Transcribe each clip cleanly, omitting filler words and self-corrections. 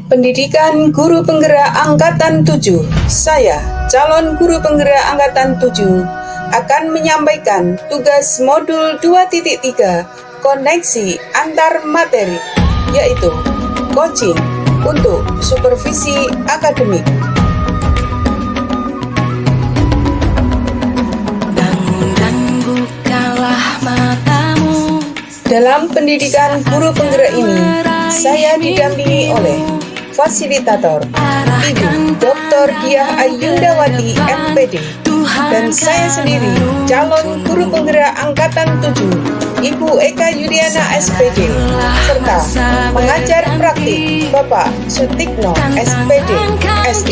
Pendidikan Guru Penggerak Angkatan 7. Saya, calon Guru Penggerak Angkatan 7, akan menyampaikan tugas modul 2.3 koneksi antar materi, yaitu coaching untuk supervisi akademik. Dalam pendidikan guru penggerak ini, saya didampingi oleh fasilitator Ibu Dr. Diah Ayundawati MPD, dan saya sendiri calon guru penggerak angkatan 7 Ibu Eka Yuliana SPD, serta pengajar praktik Bapak Sutikno SPD SD.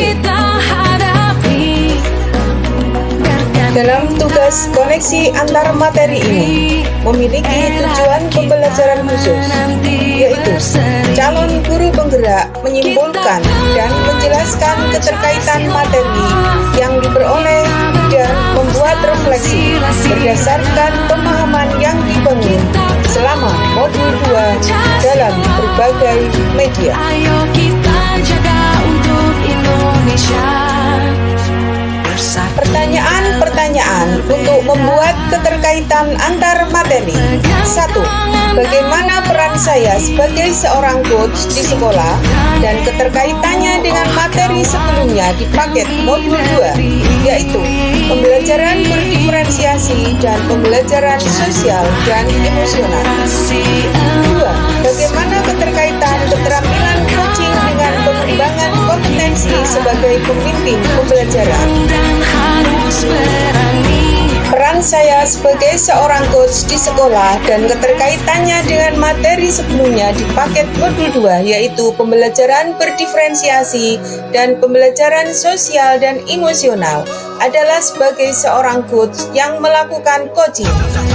Dalam tugas koneksi antar materi ini memiliki tujuan pembelajaran khusus, yaitu calon guru penggerak menyimpulkan dan menjelaskan keterkaitan materi yang diperoleh dan membuat refleksi berdasarkan pemahaman yang dibangun selama modul 2 dalam berbagai media. Ayo kita jaga untuk Indonesia. Pertanyaan untuk membuat keterkaitan antar materi. 1. Bagaimana peran saya sebagai seorang coach di sekolah dan keterkaitannya dengan materi sebelumnya di paket modul 2, yaitu pembelajaran berdiferensiasi dan pembelajaran sosial dan emosional. 2. Bagaimana keterkaitan keterampilan coaching dengan pengembangan kompetensi sebagai pemimpin pembelajaran. Peran saya sebagai seorang coach di sekolah dan keterkaitannya dengan materi sebelumnya di paket modul 2, yaitu pembelajaran berdiferensiasi dan pembelajaran sosial dan emosional, adalah sebagai seorang coach yang melakukan coaching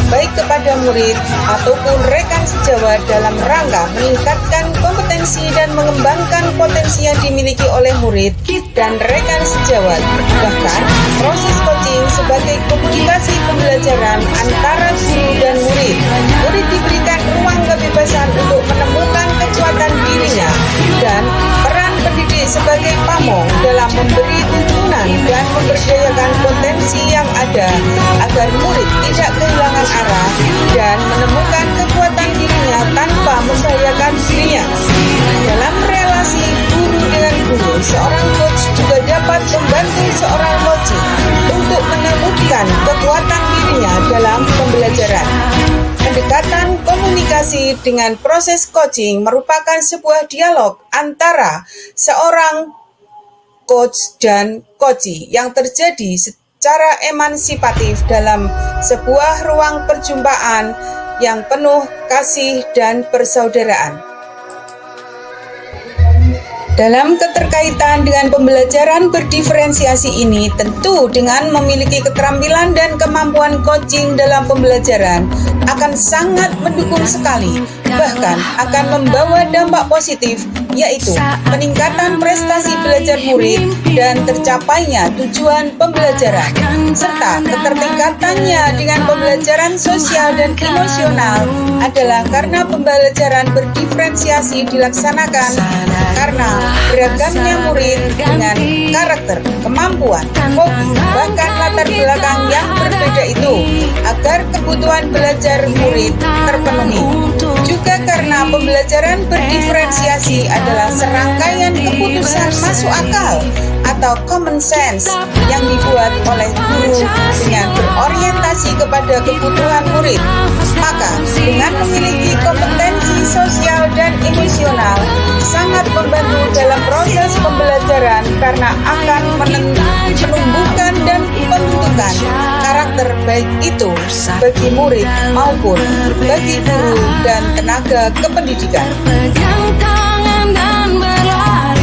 baik kepada murid ataupun rekan sejawat dalam rangka meningkatkan kompetensi dan mengembangkan potensi yang dimiliki oleh murid dan rekan sejawat. Bahkan proses coaching sebagai komunikasi pembelajaran antara guru dan murid. Murid diberikan ruang kebebasan untuk menemukan kekuatan dirinya, dan peran pendidik sebagai pamong dalam memberi tuntunan dan memberdayakan potensi yang ada agar murid tidak kehilangan arah dan menemukan kekuatan dirinya tanpa membahayakan dirinya. Dalam relasi guru dengan guru, seorang coach juga dapat membantu seorang coaching untuk menemukan kekuatan dirinya dalam pembelajaran. Pendekatan komunikasi dengan proses coaching merupakan sebuah dialog antara seorang coach dan coachee yang terjadi secara emansipatif dalam sebuah ruang perjumpaan yang penuh kasih dan persaudaraan. Dalam keterkaitan dengan pembelajaran berdiferensiasi ini, tentu dengan memiliki keterampilan dan kemampuan coaching dalam pembelajaran akan sangat mendukung sekali, bahkan akan membawa dampak positif, yaitu peningkatan prestasi belajar murid dan tercapainya tujuan pembelajaran, serta keterikatannya dengan pembelajaran sosial dan emosional adalah karena pembelajaran berdiferensiasi dilaksanakan karena beragamnya murid dengan karakter, kemampuan, hobi, bahkan latar belakang yang berbeda itu, agar kebutuhan belajar murid terpenuhi. Juga karena pembelajaran berdiferensiasi adalah serangkaian keputusan masuk akal atau common sense yang dibuat oleh guru dengan berorientasi kepada kebutuhan murid. Maka dengan memiliki kompetensi sosial dan emosional sangat membantu dalam proses pembelajaran karena akan menumbuhkan dan pembentukan karakter baik itu bagi murid maupun bagi guru dan tenaga kependidikan.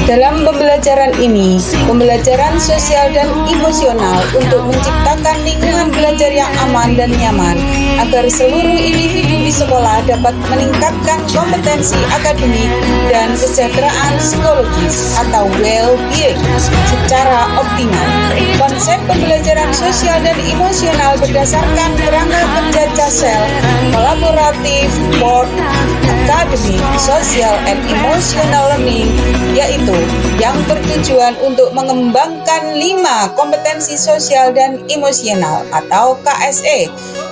Dalam pembelajaran pembelajaran ini pembelajaran sosial dan emosional untuk menciptakan lingkungan belajar yang aman dan nyaman agar seluruh individu di sekolah dapat meningkatkan kompetensi akademik dan kesejahteraan psikologis atau well-being secara optimal. Konsep pembelajaran sosial dan emosional berdasarkan kerangka kerja CASEL, Collaborative Board Academic, Social and Emotional Learning, yaitu yang bertujuan untuk mengembangkan 5 kompetensi sosial dan emosional atau KSE,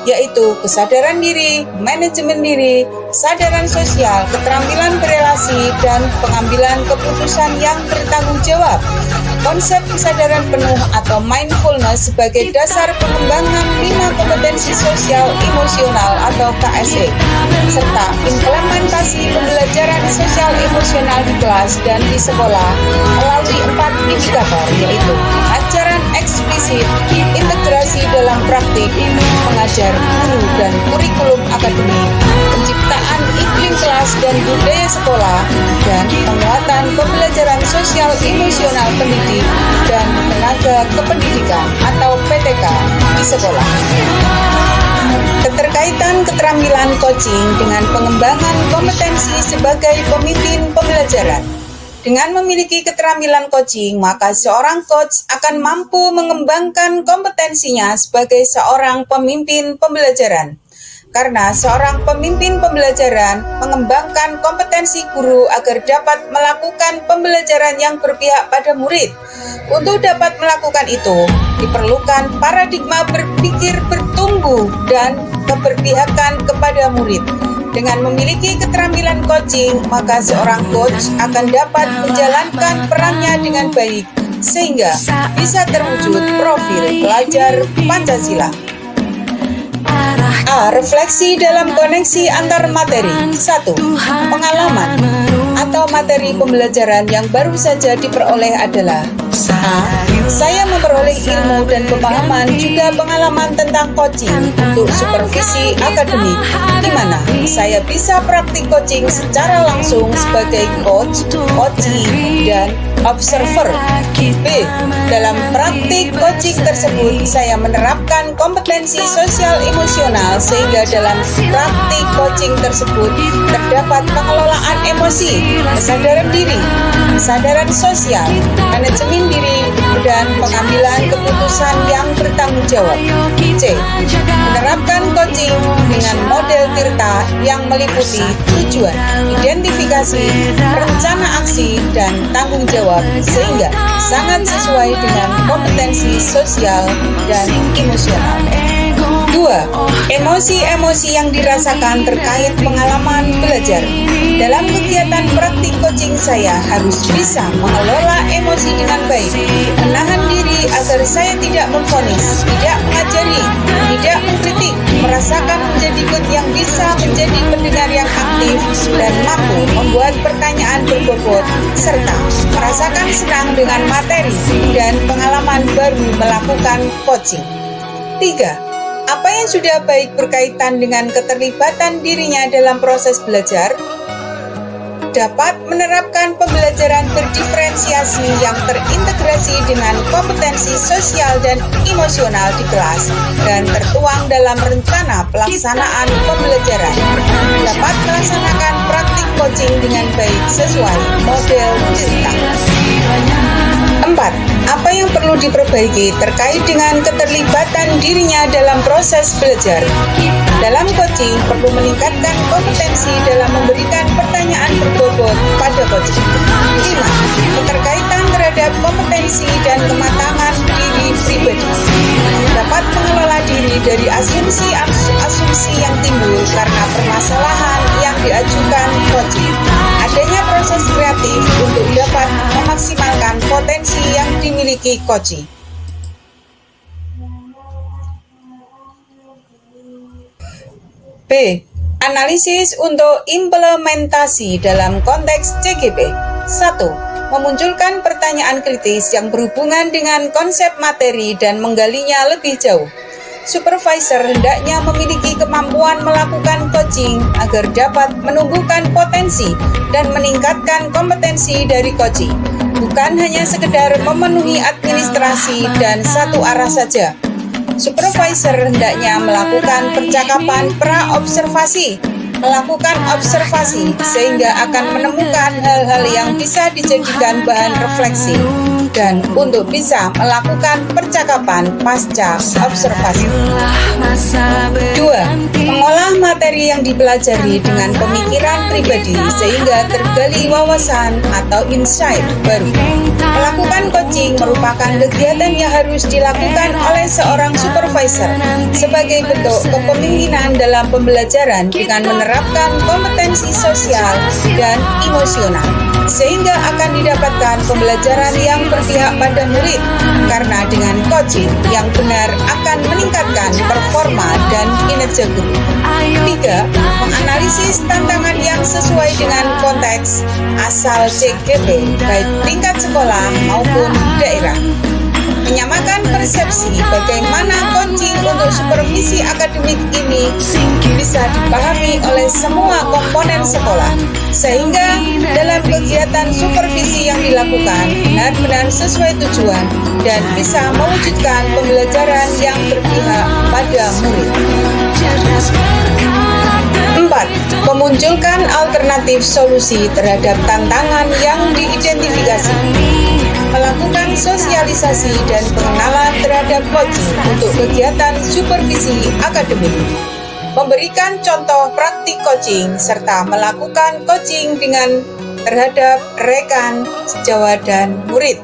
yaitu kesadaran diri, manajemen diri, kesadaran sosial, keterampilan berelasi, dan pengambilan keputusan yang bertanggung jawab. Konsep kesadaran penuh atau mindfulness sebagai dasar pengembangan 5 kompetensi sosial emosional atau KSE, serta implementasi pembelajaran sosial emosional di kelas dan di sekolah melalui 4 indikator, yaitu ajaran eksplisit, integrasi dalam praktik, mengajar guru dan kurikulum akademik, penciptaan iklim kelas dan budaya sekolah, dan penguatan pembelajaran sosial emosional pendidik dan tenaga kependidikan atau PTK di sekolah. Keterkaitan keterampilan coaching dengan pengembangan kompetensi sebagai pemimpin pembelajaran. Dengan memiliki keterampilan coaching, maka seorang coach akan mampu mengembangkan kompetensinya sebagai seorang pemimpin pembelajaran. Karena seorang pemimpin pembelajaran mengembangkan kompetensi guru agar dapat melakukan pembelajaran yang berpihak pada murid. Untuk dapat melakukan itu, diperlukan paradigma berpikir bertumbuh dan keberpihakan kepada murid. Dengan memiliki keterampilan coaching, maka seorang coach akan dapat menjalankan perannya dengan baik, sehingga bisa terwujud profil pelajar Pancasila. A. Refleksi dalam koneksi antar materi. 1. Pengalaman atau materi pembelajaran yang baru saja diperoleh adalah A. Saya memperoleh ilmu dan pemahaman juga pengalaman tentang coaching untuk supervisi akademik, di mana saya bisa praktik coaching secara langsung sebagai coach, coachee, dan observer. B. Dalam praktik coaching tersebut, saya menerapkan kompetensi sosial emosional sehingga dalam praktik coaching tersebut terdapat pengelolaan emosi, kesadaran diri, kesadaran sosial, manajemen diri, dan pengambilan keputusan yang bertanggung jawab. C. Menerapkan coaching dengan model Tirta yang meliputi tujuan, identifikasi, rencana aksi, dan tanggung jawab sehingga sangat sesuai dengan kompetensi sosial dan emosional. 2. Emosi-emosi yang dirasakan terkait pengalaman belajar. Dalam kegiatan praktik coaching saya harus bisa mengelola emosi dengan baik, menahan diri agar saya tidak memvonis, tidak mengajari, tidak mengkritik, merasakan menjadi coach yang bisa menjadi pendengar yang aktif dan mampu membuat pertanyaan berbobot, serta merasakan senang dengan materi dan pengalaman baru melakukan coaching. 3. Apa yang sudah baik berkaitan dengan keterlibatan dirinya dalam proses belajar? Dapat menerapkan pembelajaran berdiferensiasi yang terintegrasi dengan kompetensi sosial dan emosional di kelas dan tertuang dalam rencana pelaksanaan pembelajaran. Dapat melaksanakan praktik coaching dengan baik sesuai model Tirta. 4. Apa yang perlu diperbaiki terkait dengan keterlibatan dirinya dalam proses belajar? Dalam coaching perlu meningkatkan kompetensi dalam memberikan pertanyaan berbobot pada coaching. 5. Keterkaitan terhadap kompetensi dan kematangan diri pribadi. Dapat mengelola diri dari asumsi yang timbul karena permasalahan yang diajukan coaching. Adanya proses kreatif untuk dapat memaksimalkan potensi yang dimiliki coaching. B. Analisis untuk implementasi dalam konteks CGP. 1. Memunculkan pertanyaan kritis yang berhubungan dengan konsep materi dan menggalinya lebih jauh. Supervisor hendaknya memiliki kemampuan melakukan coaching agar dapat menumbuhkan potensi dan meningkatkan kompetensi dari coaching, bukan hanya sekedar memenuhi administrasi dan satu arah saja. Supervisor hendaknya melakukan percakapan pra-observasi, melakukan observasi sehingga akan menemukan hal-hal yang bisa dijadikan bahan refleksi, dan untuk bisa melakukan percakapan pasca observasi. 2. Mengolah materi yang dipelajari dengan pemikiran pribadi sehingga tergali wawasan atau insight baru. Melakukan coaching merupakan kegiatan yang harus dilakukan oleh seorang supervisor sebagai bentuk kepemimpinan dalam pembelajaran dengan menerapkan kompetensi sosial dan emosional, sehingga akan didapatkan pembelajaran yang berpihak pada murid, karena dengan coaching yang benar akan meningkatkan performa dan kinerja guru. 3. Menganalisis tantangan yang sesuai dengan konteks asal CGP baik tingkat sekolah maupun daerah. Menyamakan persepsi bagaimana coaching untuk supervisi akademik ini bisa dipahami oleh semua komponen sekolah, sehingga dalam kegiatan supervisi yang dilakukan benar-benar sesuai tujuan dan bisa mewujudkan pembelajaran yang berpihak pada murid. 4. Memunculkan alternatif solusi terhadap tantangan yang diidentifikasi. Melakukan sosialisasi dan pengenalan terhadap coaching untuk kegiatan supervisi akademik. Memberikan contoh praktik coaching serta melakukan coaching dengan terhadap rekan, sejawat, dan murid.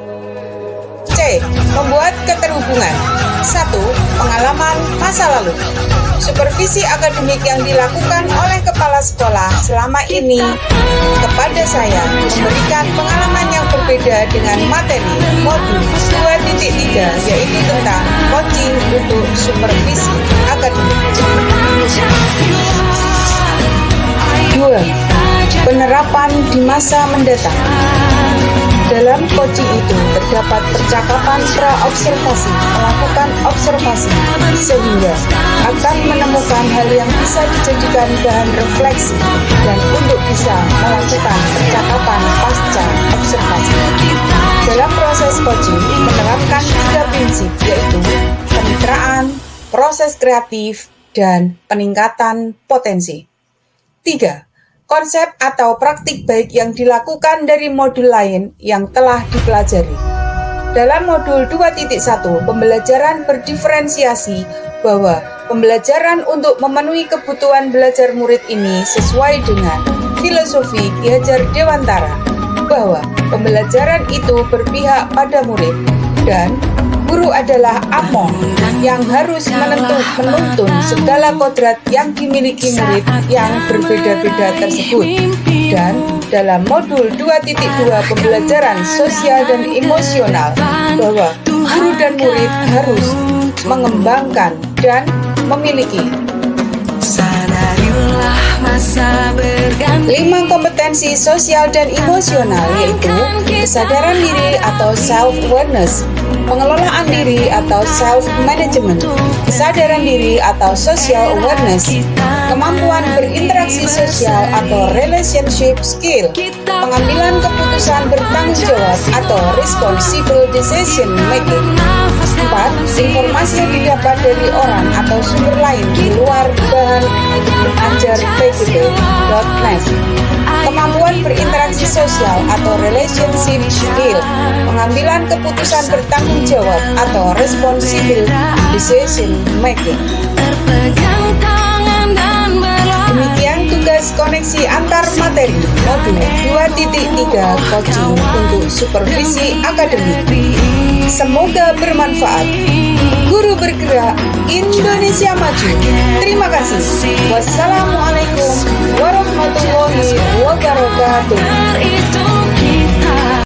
C. Membuat keterhubungan. 1. Pengalaman masa lalu. Supervisi akademik yang dilakukan oleh kepala sekolah selama ini kepada saya memberikan pengalaman yang berbeda dengan materi modul 2.3, yaitu tentang coaching untuk supervisi akademik. 2. Penerapan di masa mendatang. Dalam coaching itu terdapat percakapan pra-observasi, melakukan observasi sehingga akan menemukan hal yang bisa dijadikan bahan refleksi, dan untuk bisa melakukan percakapan pasca observasi. Dalam proses coaching menerapkan 3 prinsip, yaitu kemitraan, proses kreatif, dan peningkatan potensi. 3. Konsep atau praktik baik yang dilakukan dari modul lain yang telah dipelajari. Dalam modul 2.1, pembelajaran berdiferensiasi bahwa pembelajaran untuk memenuhi kebutuhan belajar murid ini sesuai dengan filosofi Ki Hajar Dewantara, bahwa pembelajaran itu berpihak pada murid, dan guru adalah among yang harus menuntun segala kodrat yang dimiliki murid yang berbeda-beda tersebut. Dan dalam modul 2.2 pembelajaran sosial dan emosional, bahwa guru dan murid harus mengembangkan dan memiliki 5 kompetensi sosial dan emosional, yaitu kesadaran diri atau self-awareness, pengelolaan diri atau self-management, kesadaran diri atau social awareness, kemampuan berinteraksi sosial atau relationship skill, pengambilan keputusan bertanggung jawab atau responsible decision making. 4. Informasi yang didapat dari orang atau sumber lain di luar bahan ajar PGP.net. Kemampuan berinteraksi sosial atau relationship skill, pengambilan keputusan bertanggung jawab atau responsible decision making. Demikian tugas koneksi antar materi modul 2.3 coaching untuk supervisi akademik. Semoga bermanfaat. Guru bergerak, Indonesia maju. Terima kasih. Wassalamualaikum warahmatullahi wabarakatuh.